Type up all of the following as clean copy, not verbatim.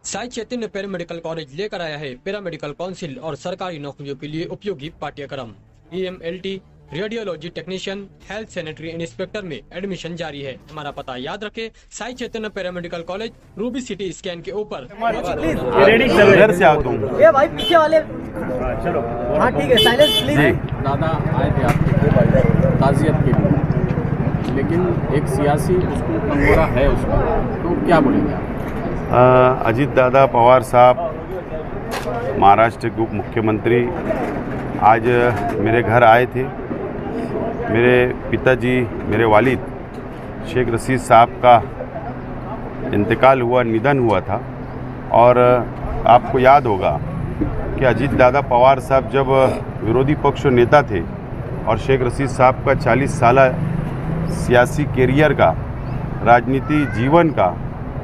Sai Chaitanya paramedical college लेकर आया है पैरामेडिकल काउंसिल और सरकारी नौकरियों के लिए उपयोगी पाठ्यक्रम। EMLT, radiology technician, health sanitary inspector में एडमिशन जारी है। हमारा पता याद रखें, Sai Chaitanya paramedical college, ruby city scan के ऊपर। इधर से आता हूँ। ये भाई पीछे वाले चलो। हाँ ठीक है, साइलेंस प्लीज। दादा आए थे आपके ताज़ियत के लिए, लेकिन एक सियासी उसको कंगोरा है उसमें, तो क्या बोलेंगे आप? अजीत दादा पवार साहब महाराष्ट्र के उप मुख्यमंत्री आज मेरे घर आए थे। मेरे पिताजी, मेरे वालिद शेख रशीद साहब का इंतकाल हुआ, निधन हुआ था। और आपको याद होगा कि अजीत दादा पवार साहब जब विरोधी पक्ष नेता थे और शेख रशीद साहब का 40 साल सियासी कैरियर का, राजनीति जीवन का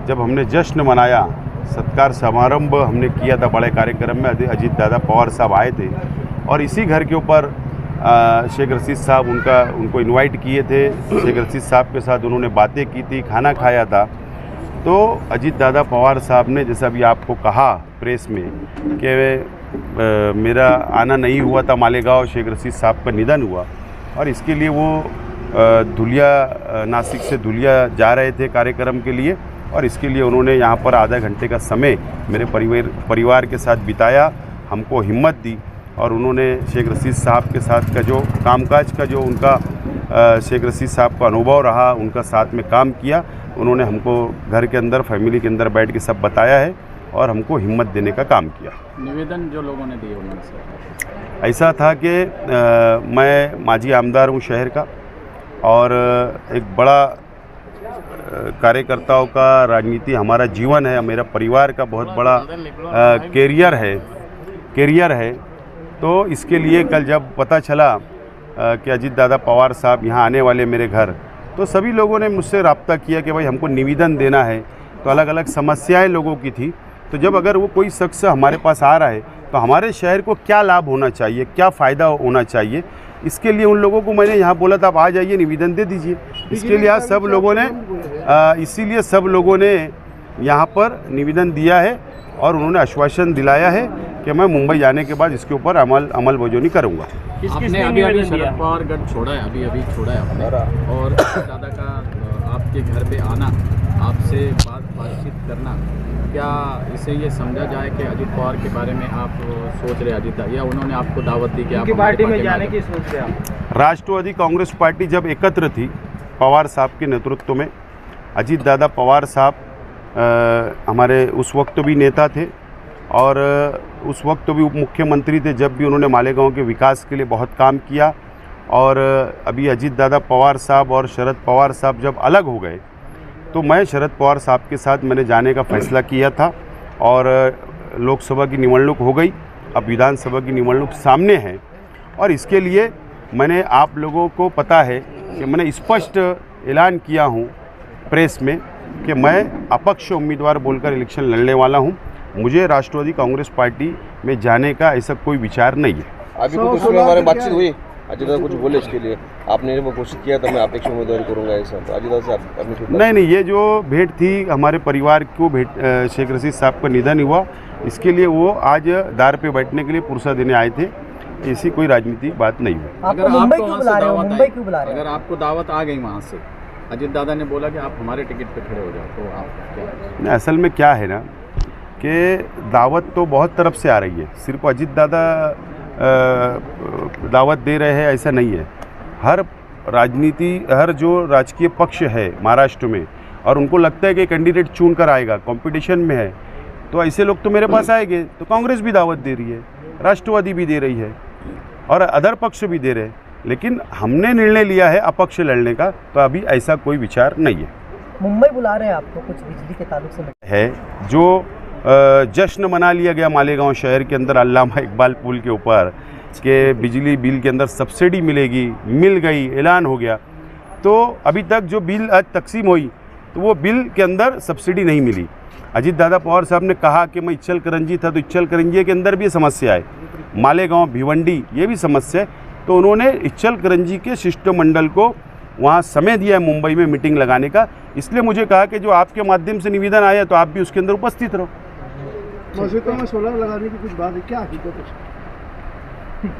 जब हमने जश्न मनाया, सत्कार समारंभ हमने किया था बड़े कार्यक्रम में, अजीत दादा पवार साहब आए थे। और इसी घर के ऊपर शेख रशीद साहब उनको इनवाइट किए थे। शेख रशीद साहब के साथ उन्होंने बातें की थी, खाना खाया था। तो अजीत दादा पवार साहब ने, जैसा भी आपको कहा प्रेस में कि मेरा आना नहीं हुआ था मालेगांव, शेख रशीद साहब का निधन हुआ और इसके लिए वो धुलिया, नासिक से धुलिया जा रहे थे कार्यक्रम के लिए। और इसके लिए उन्होंने यहाँ पर आधा घंटे का समय मेरे परिवार के साथ बिताया, हमको हिम्मत दी। और उन्होंने शेख रशीद साहब के साथ का जो कामकाज का जो उनका शेख रशीद साहब का अनुभव रहा, उनका साथ में काम किया, उन्होंने हमको घर के अंदर, फैमिली के अंदर बैठ के सब बताया है और हमको हिम्मत देने का काम किया। निवेदन जो लोगों ने दिए उनमें से ऐसा था कि मैं माजी आमदार हूँ शहर का और एक बड़ा कार्यकर्ताओं का राजनीति हमारा जीवन है, मेरा परिवार का बहुत बड़ा कैरियर है। तो इसके लिए कल जब पता चला कि अजीत दादा पवार साहब यहाँ आने वाले मेरे घर, तो सभी लोगों ने मुझसे रब्ता किया कि भाई हमको निवेदन देना है। तो अलग अलग समस्याएं लोगों की थी। तो जब अगर वो कोई शख्स हमारे पास आ रहा है तो हमारे शहर को क्या लाभ होना चाहिए, क्या फ़ायदा होना चाहिए, इसके लिए उन लोगों को मैंने यहाँ बोला था आप आ जाइए, निवेदन दे दीजिए। इसके लिए आज सब लोगों ने इसीलिए सब लोगों ने यहाँ पर निवेदन दिया है और उन्होंने आश्वासन दिलाया है कि मैं मुंबई जाने के बाद इसके ऊपर अमल बोजनी करूँगा। आपने अभी शरद पवार गढ़ छोड़ा है, अभी छोड़ा है आपने, और दादा का आपके घर पे आना, आपसे बातचीत करना, क्या इसे ये समझा जाए कि अजीत पवार के बारे में आप सोच रहे अजीत, या उन्होंने आपको दावत दी कि आप पार्टी में जाने की सोच रहे हैं? राष्ट्रवादी कांग्रेस पार्टी जब एकत्र थी पवार साहब के नेतृत्व में, अजीत दादा पवार साहब हमारे उस वक्त भी नेता थे और उस वक्त भी उप मुख्यमंत्री थे, जब भी उन्होंने मालेगांव के विकास के लिए बहुत काम किया। और अभी अजीत दादा पवार साहब और शरद पवार साहब जब अलग हो गए तो मैं शरद पवार साहब के साथ मैंने जाने का फैसला किया था। और लोकसभा की निवडणूक हो गई, अब विधानसभा की निवडणूक सामने है और इसके लिए मैंने, आप लोगों को पता है कि मैंने स्पष्ट ऐलान किया हूँ प्रेस में कि मैं अपक्ष उम्मीदवार बोलकर इलेक्शन लड़ने वाला हूँ। मुझे राष्ट्रवादी कांग्रेस पार्टी में जाने का ऐसा कोई विचार नहीं है। अभी कुछ उसके बारे में बातचीत हुई, अजीत दादा कुछ बोले इसके लिए? आपने वो घोषित किया था मैं अपेक्षा उम्मीदवारी करूंगा ऐसा, तो अजीत दादा से अपनी नहीं, ये जो भेंट थी हमारे परिवार को, शेख रशीद साहब का निधन हुआ, इसके लिए वो आज दार पे बैठने के लिए पुरसा देने आए थे। ऐसी कोई राजनीति बात नहीं हुई। अगर मुंबई क्यों बुला रहे हो? मुंबई क्यों बुला रहे हो? अगर आपको दावत आ गई वहाँ से, अजीत दादा ने बोला कि आप हमारे टिकट पे खड़े हो जाओ, तो आप क्या? असल में क्या है ना कि दावत तो बहुत तरफ से आ रही है, सिर्फ अजीत दादा दावत दे रहे हैं ऐसा नहीं है। हर जो राजकीय पक्ष है महाराष्ट्र में और उनको लगता है कि कैंडिडेट चुन कर आएगा, कंपटीशन में है, तो ऐसे लोग तो मेरे पास आएंगे। तो कांग्रेस भी दावत दे रही है, राष्ट्रवादी भी दे रही है और अदर पक्ष भी दे रहे हैं, लेकिन हमने निर्णय लिया है अपक्ष लड़ने का, तो अभी ऐसा कोई विचार नहीं है। मुंबई बुला रहे हैं आपको कुछ बिजली के ताल्लुक से है जो जश्न मना लिया गया मालेगांव शहर के अंदर अल्लामा इकबाल पुल के ऊपर कि बिजली बिल के अंदर सब्सिडी मिलेगी, मिल गई, ऐलान हो गया। तो अभी तक जो बिल आज तकसीम हुई तो वो बिल के अंदर सब्सिडी नहीं मिली। अजीत दादा पवार साहब ने कहा कि मैं इच्चल करंजी था, तो इच्चल करंजी के अंदर भी समस्या है, मालेगांव, भिवंडी ये भी समस्या है। तो उन्होंने इच्चल करंजी के शिष्टमंडल को वहाँ समय दिया है मुंबई में मीटिंग लगाने का। इसलिए मुझे कहा कि जो आपके माध्यम से निवेदन आया तो आप भी उसके अंदर उपस्थित रहो। मस्जिदों में सोलर लगाने की कुछ बात है क्या हकीकत है?